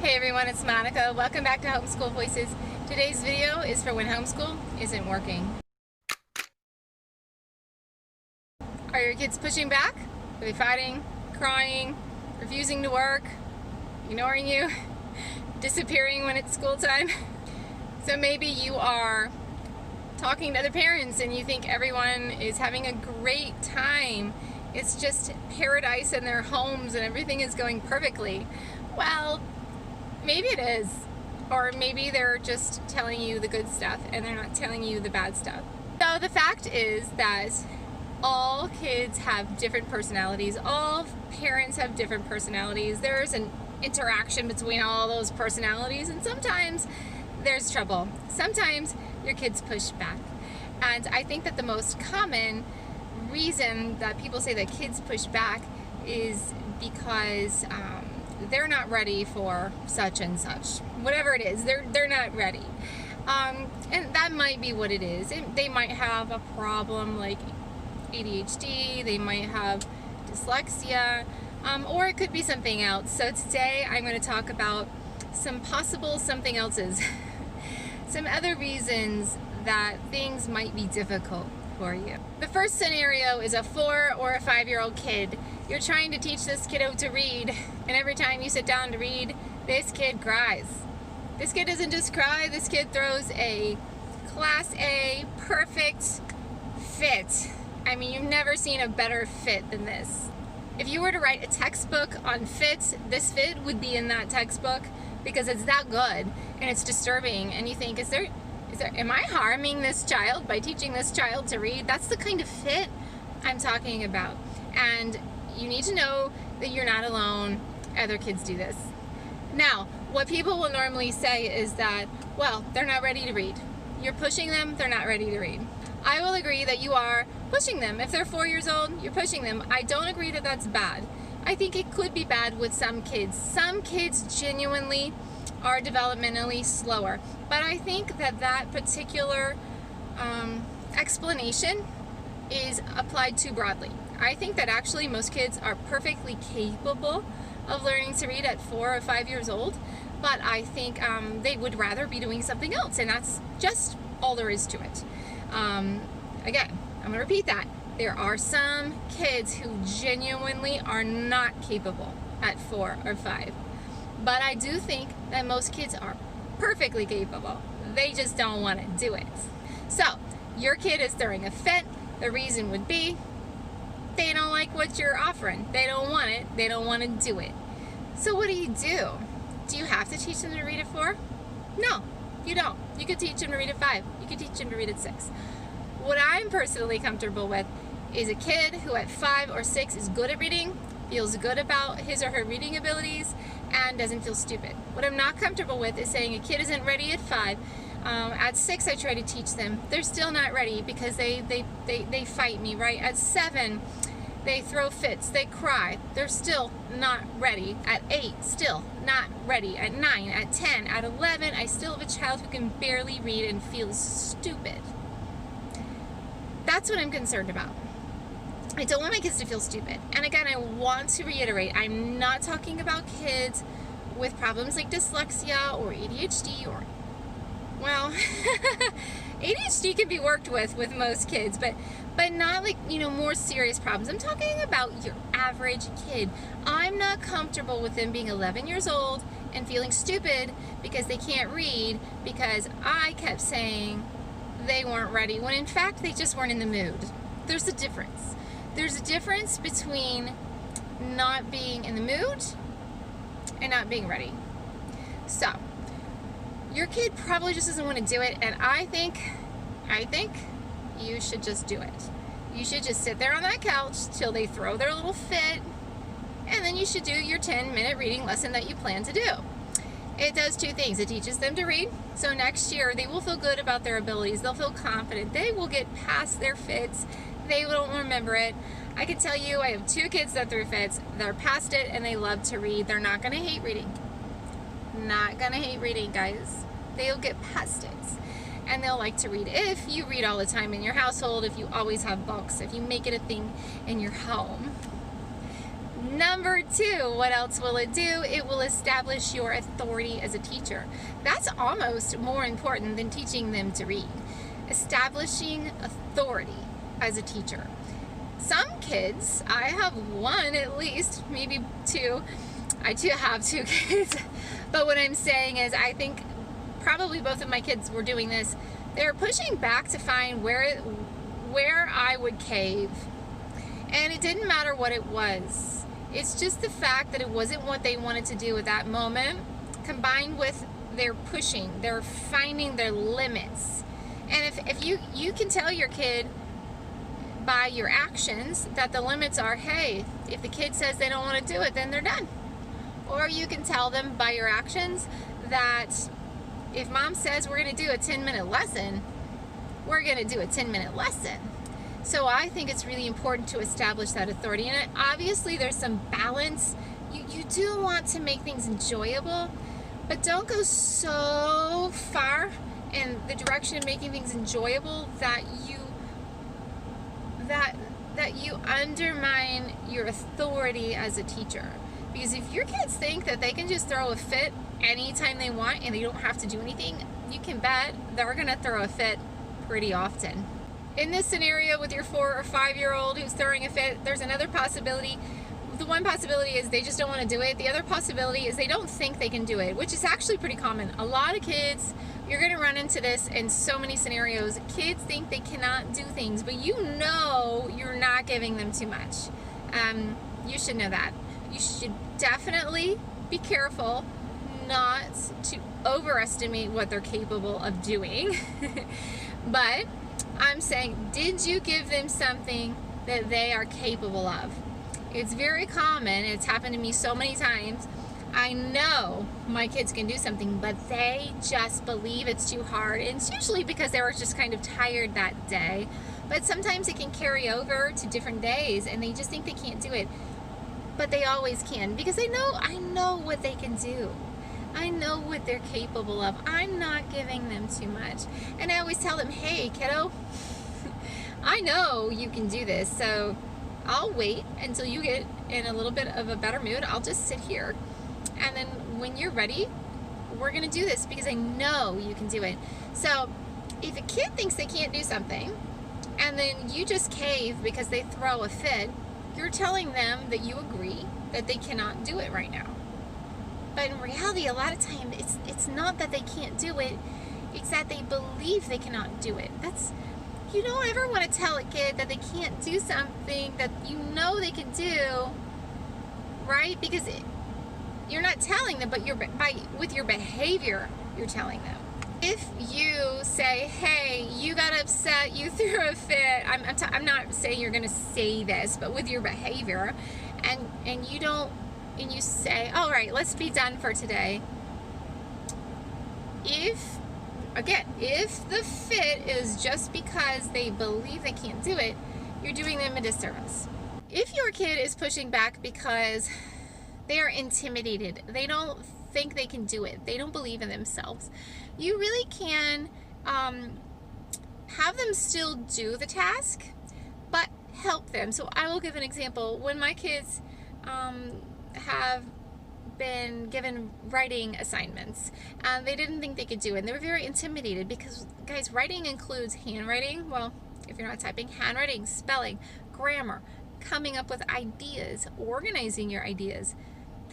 Hey everyone, it's Monica. Welcome back to Homeschool Voices. Today's video is for when homeschool isn't working. Are your kids pushing back? Are they fighting, crying, refusing to work, ignoring you, disappearing when it's school time? So maybe you are talking to other parents and you think everyone is having a great time. It's just paradise in their homes and everything is going perfectly. Well, maybe it is, or maybe they're just telling you the good stuff and they're not telling you the bad stuff. So the fact is that all kids have different personalities. All parents have different personalities. There's an interaction between all those personalities, and sometimes there's trouble. Sometimes your kids push back. And I think that the most common reason that people say that kids push back is because they're not ready for such and such. Whatever it is, they're not ready. And that might be what it is. They might have a problem like ADHD, they might have dyslexia, or it could be something else. So today I'm going to talk about some possible something else's. Some other reasons that things might be difficult for you. The first scenario is a 4 or a 5-year-old kid. You're trying to teach this kiddo to read, and every time you sit down to read, this kid cries. This kid doesn't just cry, this kid throws a Class A perfect fit. I mean, you've never seen a better fit than this. If you were to write a textbook on fits, this fit would be in that textbook because it's that good and it's disturbing, and you think, am I harming this child by teaching this child to read? That's the kind of fit I'm talking about. And you need to know that you're not alone. Other kids do this. Now, what people will normally say is that, well, they're not ready to read. You're pushing them, they're not ready to read. I will agree that you are pushing them. If they're 4 years old, you're pushing them. I don't agree that that's bad. I think it could be bad with some kids. Some kids genuinely are developmentally slower. But I think that that particular explanation is applied too broadly. I think that actually most kids are perfectly capable of learning to read at 4 or 5 years old, but I think they would rather be doing something else, and that's just all there is to it. Again, I'm going to repeat that. There are some kids who genuinely are not capable at 4 or 5, but I do think that most kids are perfectly capable. They just don't want to do it. So, your kid is throwing a fit. The reason would be they don't like what you're offering. They don't want it. They don't want to do it. So what do? Do you have to teach them to read at 4? No, you don't. You could teach them to read at 5. You could teach them to read at 6. What I'm personally comfortable with is a kid who at 5 or 6 is good at reading, feels good about his or her reading abilities, and doesn't feel stupid. What I'm not comfortable with is saying a kid isn't ready at 5. At 6, I try to teach them. They're still not ready because they fight me, right? At 7, they throw fits, they cry. They're still not ready. At 8, still not ready. At 9, at 10, at 11, I still have a child who can barely read and feels stupid. That's what I'm concerned about. I don't want my kids to feel stupid. And again, I want to reiterate, I'm not talking about kids with problems like dyslexia or ADHD or, well, ADHD can be worked with most kids, but not like, more serious problems. I'm talking about your average kid. I'm not comfortable with them being 11 years old and feeling stupid because they can't read because I kept saying they weren't ready when in fact they just weren't in the mood. There's a difference. There's a difference between not being in the mood and not being ready. So, your kid probably just doesn't want to do it, and I think you should just do it. You should just sit there on that couch till they throw their little fit, and then you should do your 10-minute reading lesson that you plan to do. It does 2 things. It teaches them to read, so next year they will feel good about their abilities. They'll feel confident. They will get past their fits. They won't remember it. I can tell you, I have 2 kids that threw fits. They're past it, and they love to read. They're not going to hate reading. Not going to hate reading, guys. They'll get past it. And they'll like to read if you read all the time in your household, if you always have books, if you make it a thing in your home. Number two, what else will it do? It will establish your authority as a teacher. That's almost more important than teaching them to read. Establishing authority as a teacher. Some kids, I have one at least, maybe two. I do have two kids. But what I'm saying is, I think probably both of my kids were doing this. They're pushing back to find where I would cave. And it didn't matter what it was. It's just the fact that it wasn't what they wanted to do at that moment, combined with their pushing, they're finding their limits. And if you can tell your kid by your actions that the limits are, hey, if the kid says they don't want to do it, then they're done. Or you can tell them by your actions that if mom says we're going to do a 10-minute lesson, we're going to do a 10-minute lesson. So I think it's really important to establish that authority. And obviously there's some balance. You do want to make things enjoyable, but don't go so far in the direction of making things enjoyable that you undermine your authority as a teacher. Because if your kids think that they can just throw a fit anytime they want and they don't have to do anything, you can bet they're going to throw a fit pretty often. In this scenario with your 4 or 5-year-old who's throwing a fit, there's another possibility. The one possibility is they just don't want to do it. The other possibility is they don't think they can do it, which is actually pretty common. A lot of kids, you're going to run into this in so many scenarios. Kids think they cannot do things, but you know you're not giving them too much. You should know that. You should definitely be careful not to overestimate what they're capable of doing. But I'm saying, did you give them something that they are capable of? It's very common. It's happened to me so many times. I know my kids can do something, but they just believe it's too hard. And it's usually because they were just kind of tired that day. But sometimes it can carry over to different days and they just think they can't do it. But they always can, because I know what they can do. I know what they're capable of. I'm not giving them too much. And I always tell them, hey, kiddo, I know you can do this, so I'll wait until you get in a little bit of a better mood. I'll just sit here. And then when you're ready, we're going to do this because I know you can do it. So if a kid thinks they can't do something, and then you just cave because they throw a fit, you're telling them that you agree that they cannot do it right now. But in reality, a lot of times, it's not that they can't do it, it's that they believe they cannot do it. You don't ever want to tell a kid that they can't do something that you know they can do, right? Because you're not telling them, but with your behavior, you're telling them. If you say, hey, you got upset, you threw a fit, I'm not saying you're going to say this, but with your behavior, and you say, all right, let's be done for today. If the fit is just because they believe they can't do it, you're doing them a disservice. If your kid is pushing back because they are intimidated, they don't think they can do it, they don't believe in themselves, you really can have them still do the task, but help them. So I will give an example. When my kids have been given writing assignments and they didn't think they could do it, and they were very intimidated because, guys, writing includes handwriting, well, if you're not typing, handwriting, spelling, grammar, coming up with ideas, organizing your ideas.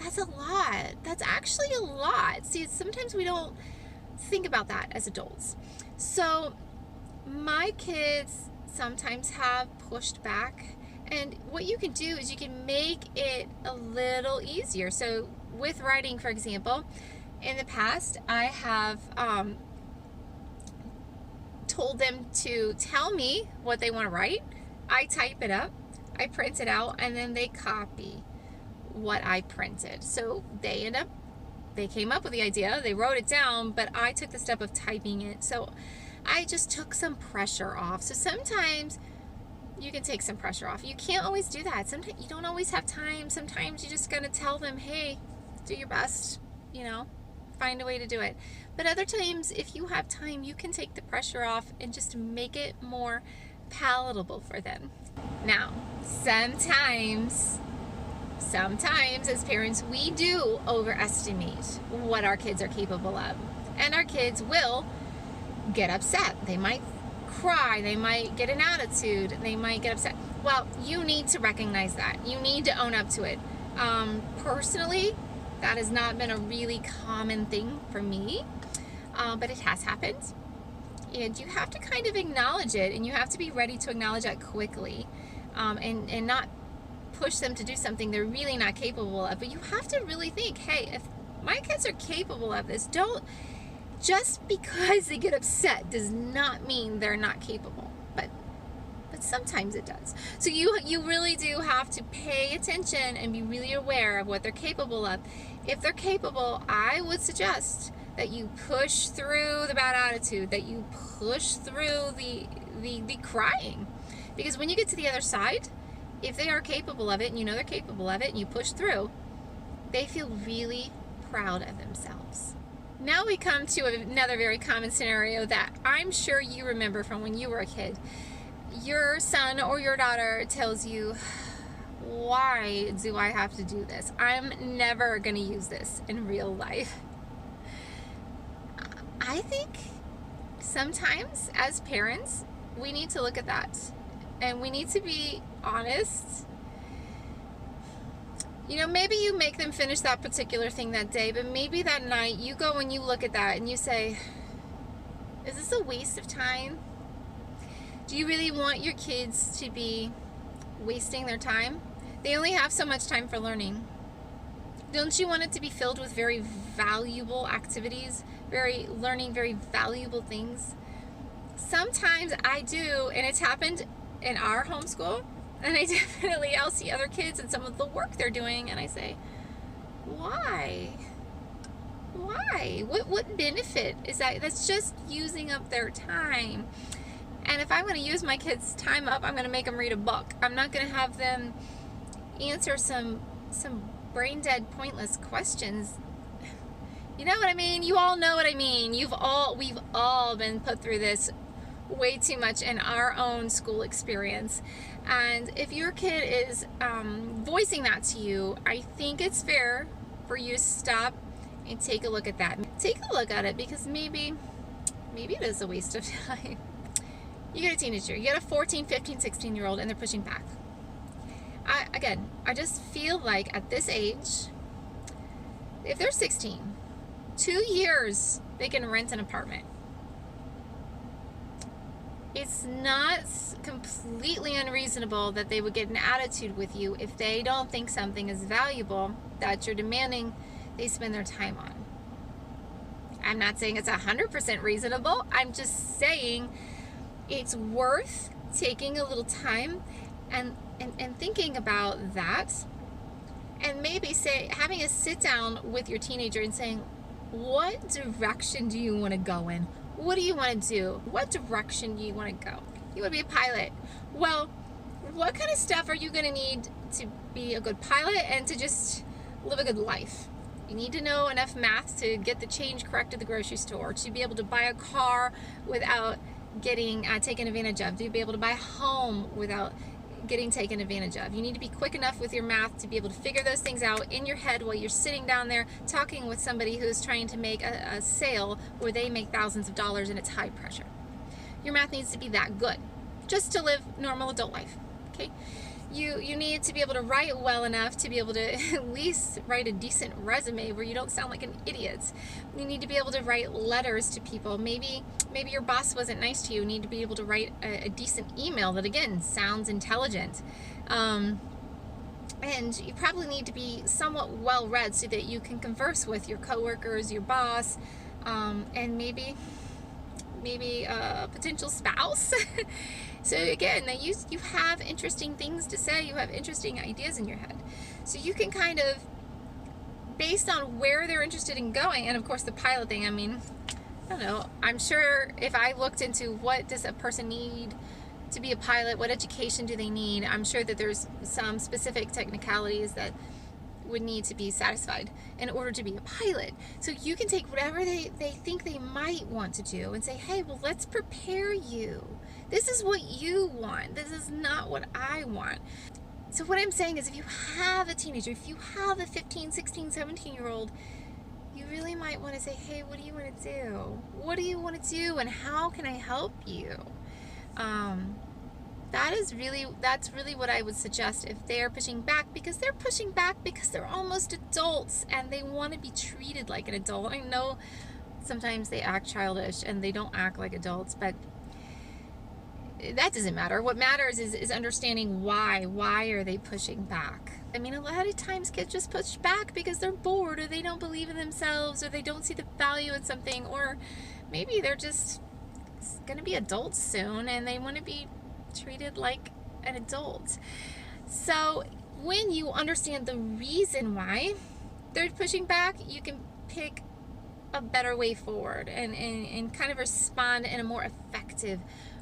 That's a lot. That's actually a lot. See, sometimes we don't think about that as adults. So my kids sometimes have pushed back, and what you can do is you can make it a little easier. So with writing, for example, in the past I have told them to tell me what they want to write. I type it up, I print it out, and then they copy what I printed. So they came up with the idea, they wrote it down, but I took the step of typing it. So I just took some pressure off. So sometimes you can take some pressure off. You can't always do that. Sometimes you don't always have time. Sometimes you just gotta tell them, hey, do your best, find a way to do it. But other times, if you have time, you can take the pressure off and just make it more palatable for them. Now, sometimes sometimes as parents, we do overestimate what our kids are capable of. And our kids will get upset. They might cry. They might get an attitude. They might get upset. Well, you need to recognize that. You need to own up to it. Personally, that has not been a really common thing for me, but it has happened. And you have to kind of acknowledge it, and you have to be ready to acknowledge that quickly, and not push them to do something they're really not capable of. But you have to really think, hey, if my kids are capable of this, just because they get upset does not mean they're not capable. But sometimes it does. So you really do have to pay attention and be really aware of what they're capable of. If they're capable, I would suggest that you push through the bad attitude, that you push through the crying. Because when you get to the other side, if they are capable of it, and you know they're capable of it, and you push through, they feel really proud of themselves. Now we come to another very common scenario that I'm sure you remember from when you were a kid. Your son or your daughter tells you, why do I have to do this? I'm never going to use this in real life. I think sometimes as parents, we need to look at that and we need to be honest. You know, maybe you make them finish that particular thing that day, but maybe that night you go and you look at that and you say, is this a waste of time? Do you really want your kids to be wasting their time? They only have so much time for learning. Don't you want it to be filled with very valuable activities, learning very valuable things? Sometimes I do, and it's happened in our homeschool, and I'll see other kids and some of the work they're doing, and I say, why? Why? What benefit is that? That's just using up their time. And if I'm going to use my kids' time up, I'm going to make them read a book. I'm not going to have them answer some brain dead, pointless questions. You know what I mean? You all know what I mean. We've all been put through this way too much in our own school experience. And if your kid is voicing that to you, I think it's fair for you to stop and take a look at that. Take a look at it, because maybe it is a waste of time. You get a teenager, you get a 14, 15, 16-year-old, and they're pushing back. I just feel like at this age, if they're 16, 2 years, they can rent an apartment. It's not completely unreasonable that they would get an attitude with you if they don't think something is valuable that you're demanding they spend their time on. I'm not saying it's 100% reasonable. I'm just saying it's worth taking a little time and thinking about that, and maybe having a sit down with your teenager and saying, what direction do you want to go in? What do you want to do? What direction do you want to go? You want to be a pilot. Well, what kind of stuff are you going to need to be a good pilot and to just live a good life? You need to know enough math to get the change correct at the grocery store, to be able to buy a car without getting taken advantage of, to be able to buy a home without getting taken advantage of. You need to be quick enough with your math to be able to figure those things out in your head while you're sitting down there talking with somebody who's trying to make a sale where they make thousands of dollars and it's high pressure. Your math needs to be that good just to live normal adult life. Okay? You need to be able to write well enough to be able to at least write a decent resume where you don't sound like an idiot. You need to be able to write letters to people. Maybe your boss wasn't nice to you. You need to be able to write a decent email that, again, sounds intelligent. And you probably need to be somewhat well-read so that you can converse with your coworkers, your boss, and maybe a potential spouse. So again, you have interesting things to say, you have interesting ideas in your head. So you can kind of, based on where they're interested in going, and of course the pilot thing, I mean, I don't know, I'm sure if I looked into what does a person need to be a pilot, what education do they need, I'm sure that there's some specific technicalities that would need to be satisfied in order to be a pilot. So you can take whatever they think they might want to do and say, hey, well, let's prepare you. This is what you want. This is not what I want. So what I'm saying is, if you have a teenager, if you have a 15, 16, 17-year-old, you really might want to say, hey, what do you want to do? What do you want to do, and how can I help you? That's really what I would suggest if they're pushing back, because they're almost adults and they want to be treated like an adult. I know sometimes they act childish and they don't act like adults, but that doesn't matter. What matters is understanding why. Why are they pushing back? I mean, a lot of times kids just push back because they're bored, or they don't believe in themselves, or they don't see the value in something, or maybe they're just going to be adults soon and they want to be treated like an adult. So when you understand the reason why they're pushing back, you can pick a better way forward and kind of respond in a more effective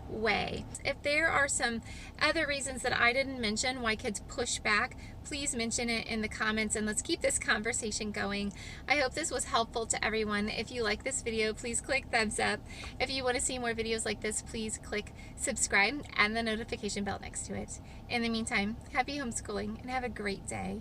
way. If there are some other reasons that I didn't mention why kids push back, please mention it in the comments and let's keep this conversation going. I hope this was helpful to everyone. If you like this video, please click thumbs up. If you want to see more videos like this, please click subscribe and the notification bell next to it. In the meantime, happy homeschooling and have a great day.